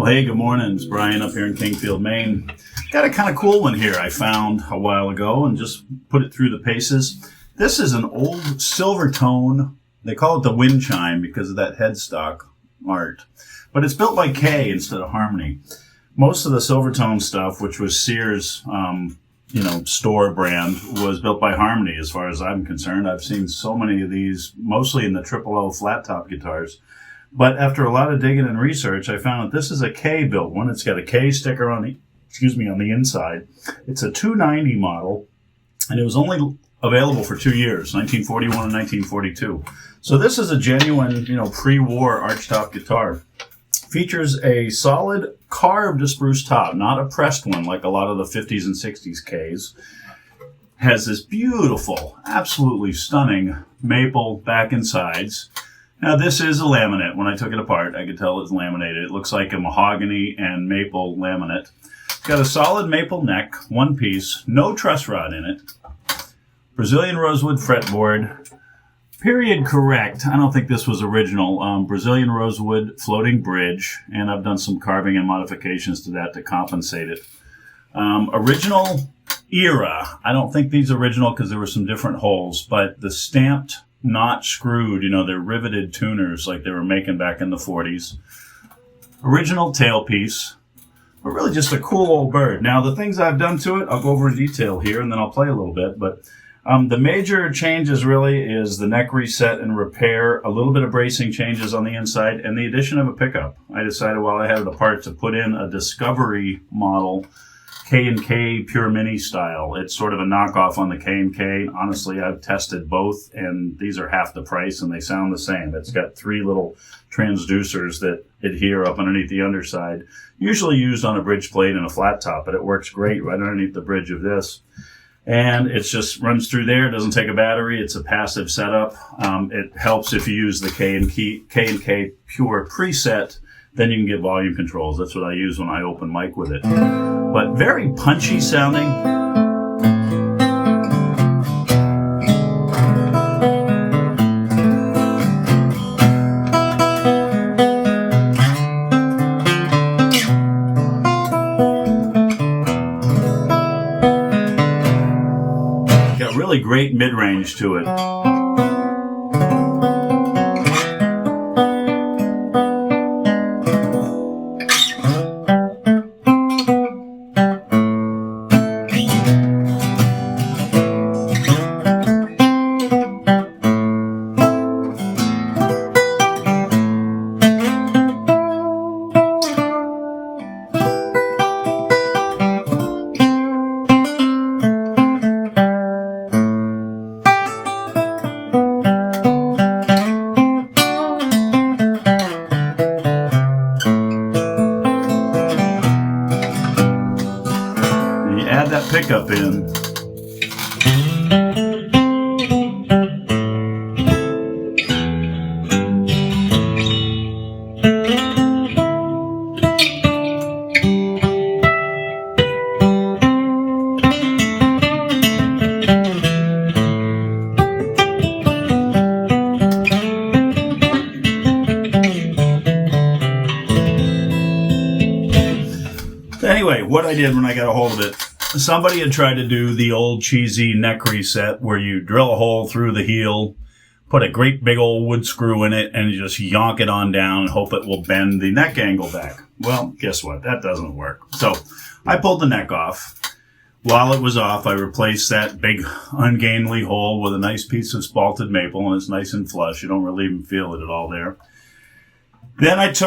hey, good morning. It's Brian up here in Kingfield, Maine. Got a kind of cool one here I found a while ago and just put it through the paces. This is an old Silvertone. They call it the WindChime because of that headstock art. But it's built by Kay instead of Harmony. Most of the Silvertone stuff, which was Sears, store brand, was built by Harmony as far as I'm concerned. I've seen so many of these, mostly in the triple flat top guitars. But after a lot of digging and research, I found that this is a Kay built one. It's got a Kay sticker on the inside. It's a 290 model, and it was only available for 2 years, 1941 and 1942. So this is a genuine, pre-war archtop guitar. Features a solid carved spruce top, not a pressed one like a lot of the 50s and 60s Kays. Has this beautiful, absolutely stunning maple back and sides. Now this is a laminate. When I took it apart, I could tell it's laminated. It looks like a mahogany and maple laminate. It's got a solid maple neck, one piece, no truss rod in it. Brazilian rosewood fretboard. Period correct. I don't think this was original. Brazilian rosewood floating bridge, and I've done some carving and modifications to that to compensate it. Original era. I don't think these are original because there were some different holes, but the stamped, not screwed, they're riveted tuners like they were making back in the 40s. Original tailpiece, but really just a cool old bird. Now, the things I've done to it, I'll go over in detail here, and then I'll play a little bit, but the major changes really is the neck reset and repair, a little bit of bracing changes on the inside, and the addition of a pickup. I decided while I had it apart to put in a Discovery model, K&K Pure Mini style. It's sort of a knockoff on the K&K. Honestly, I've tested both, and these are half the price, and they sound the same. It's got 3 little transducers that adhere up underneath the underside, usually used on a bridge plate and a flat top, but it works great right underneath the bridge of this. And it just runs through there. It doesn't take a battery. It's a passive setup. It helps if you use the K&K Pure preset. Then you can get volume controls. That's what I use when I open mic with it. But very punchy sounding. Got really great mid-range to it. Add that pickup in. Anyway, what I did when I got a hold of it, somebody had tried to do the old cheesy neck reset where you drill a hole through the heel, put a great big old wood screw in it, and you just yonk it on down and hope it will bend the neck angle back. Well, guess what? That doesn't work. So I pulled the neck off. While it was off, I replaced that big ungainly hole with a nice piece of spalted maple, and it's nice and flush. You don't really even feel it at all there. Then it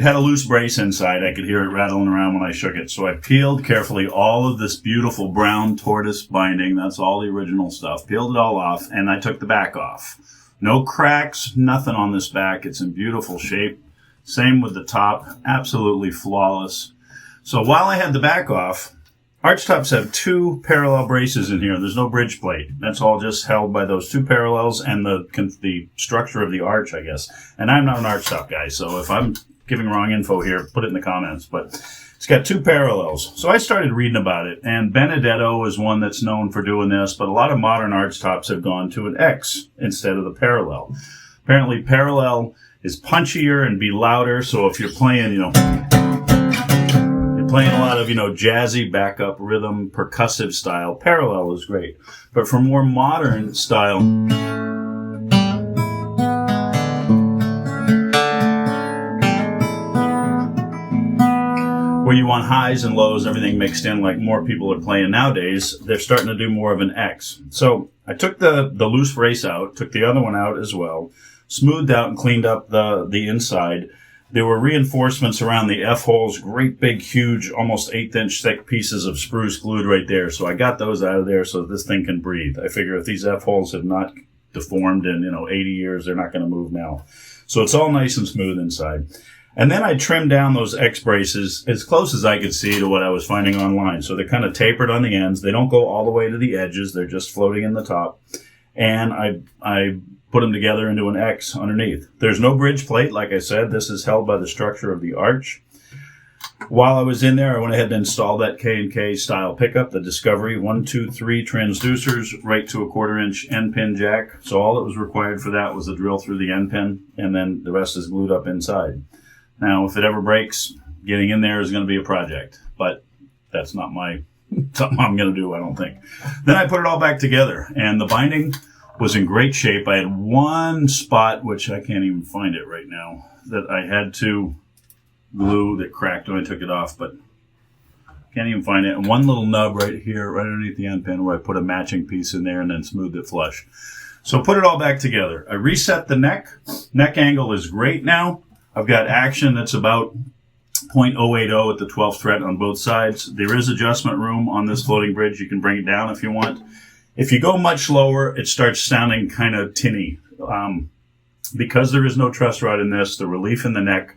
had a loose brace inside. I could hear it rattling around when I shook it. So I peeled carefully all of this beautiful brown tortoise binding. That's all the original stuff. Peeled it all off, and I took the back off. No cracks, nothing on this back. It's in beautiful shape. Same with the top. Absolutely flawless. So while I had the back off, archtops have 2 parallel braces in here. There's no bridge plate. That's all just held by those 2 parallels and the structure of the arch, I guess. And I'm not an archtop guy, so if I'm giving wrong info here, put it in the comments. But it's got 2 parallels. So I started reading about it, and Benedetto is one that's known for doing this, but a lot of modern archtops have gone to an X instead of the parallel. Apparently, parallel is punchier and be louder, so if you're playing, playing a lot of, jazzy backup rhythm, percussive style, parallel is great. But for more modern style, where you want highs and lows, everything mixed in like more people are playing nowadays, they're starting to do more of an X. So I took the loose brace out, took the other one out as well, smoothed out and cleaned up the inside. There were reinforcements around the F-holes, great big, huge, almost 1/8-inch thick pieces of spruce glued right there. So I got those out of there so this thing can breathe. I figure if these F-holes have not deformed in, 80 years, they're not going to move now. So it's all nice and smooth inside. And then I trimmed down those X braces as close as I could see to what I was finding online. So they're kind of tapered on the ends. They don't go all the way to the edges. They're just floating in the top. And I put them together into an X underneath. There's no bridge plate. Like I said, this is held by the structure of the arch. While I was in there, I went ahead and installed that K&K style pickup, the Discovery 1, 2, 3 transducers right to a 1/4-inch end pin jack. So all that was required for that was a drill through the end pin, and then the rest is glued up inside. Now, if it ever breaks, getting in there is going to be a project, but that's not something I'm going to do, I don't think. Then I put it all back together, and the binding was in great shape. I had one spot, which I can't even find it right now, that I had to glue that cracked when I took it off, but can't even find it. And one little nub right here, right underneath the end pin, where I put a matching piece in there and then smoothed it flush. So put it all back together. I reset the neck. Neck angle is great now. I've got action that's about 0.080 at the 12th fret on both sides. There is adjustment room on this floating bridge. You can bring it down if you want. If you go much lower, it starts sounding kind of tinny. Because there is no truss rod in this, the relief in the neck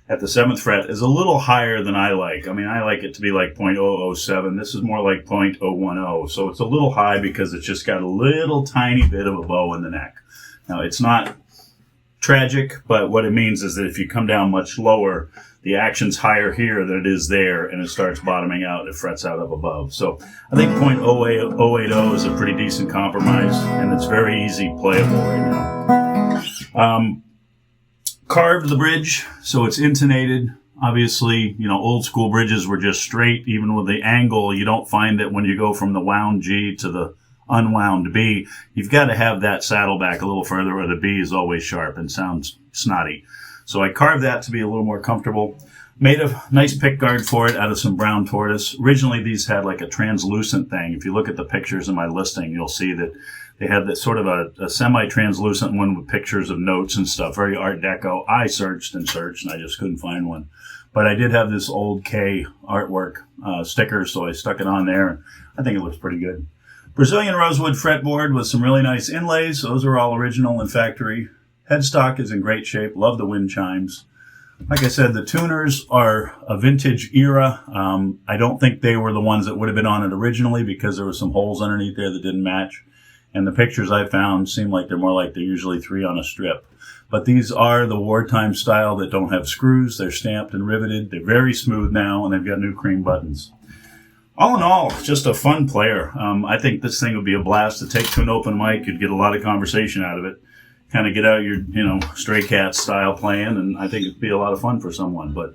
at the 7th fret is a little higher than I like. I mean, I like it to be like 0.007. This is more like 0.010. So it's a little high because it's just got a little tiny bit of a bow in the neck. Now, it's not tragic, but what it means is that if you come down much lower, the action's higher here than it is there, and it starts bottoming out. It frets out up above. So I think 0.080 is a pretty decent compromise, and it's very easy playable right now. Carved the bridge, so it's intonated. Obviously, old school bridges were just straight. Even with the angle, you don't find that when you go from the wound G to the unwound B, you've got to have that saddle back a little further, or the B is always sharp and sounds snotty. So I carved that to be a little more comfortable. Made a nice pick guard for it out of some brown tortoise. Originally, these had like a translucent thing. If you look at the pictures in my listing, you'll see that they had that sort of a semi-translucent one with pictures of notes and stuff, very Art Deco. I searched and searched, and I just couldn't find one. But I did have this old K artwork sticker, so I stuck it on there. I think it looks pretty good. Brazilian rosewood fretboard with some really nice inlays. Those are all original and factory. Headstock is in great shape. Love the WindChimes. Like I said, the tuners are a vintage era. I don't think they were the ones that would have been on it originally because there were some holes underneath there that didn't match. And the pictures I found seem like they're more like they're usually 3 on a strip. But these are the wartime style that don't have screws. They're stamped and riveted. They're very smooth now, and they've got new cream buttons. All in all, just a fun player. I think this thing would be a blast to take to an open mic. You'd get a lot of conversation out of it. Kind of get out your, Stray Cats style playing, and I think it'd be a lot of fun for someone. But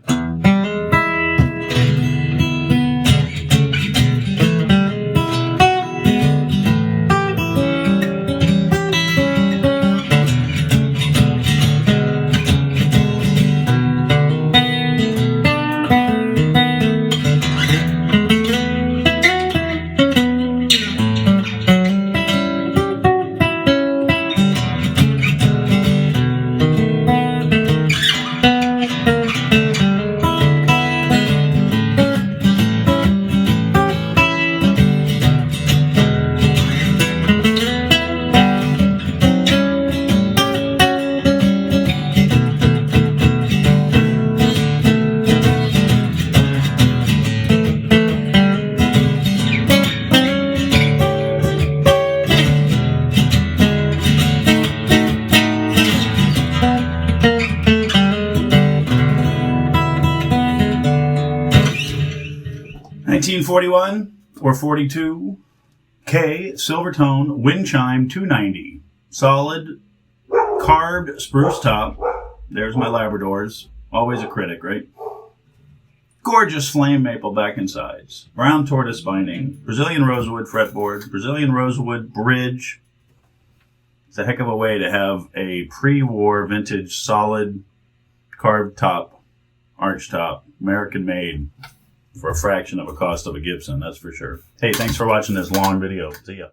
1941 or 42, Kay Silvertone WindChime 290. Solid, carved spruce top. There's my Labradors. Always a critic, right? Gorgeous flame maple back and sides. Brown tortoise binding. Brazilian rosewood fretboard. Brazilian rosewood bridge. It's a heck of a way to have a pre-war vintage solid carved top, arch top, American made for a fraction of the cost of a Gibson, that's for sure. Hey, thanks for watching this long video. See ya.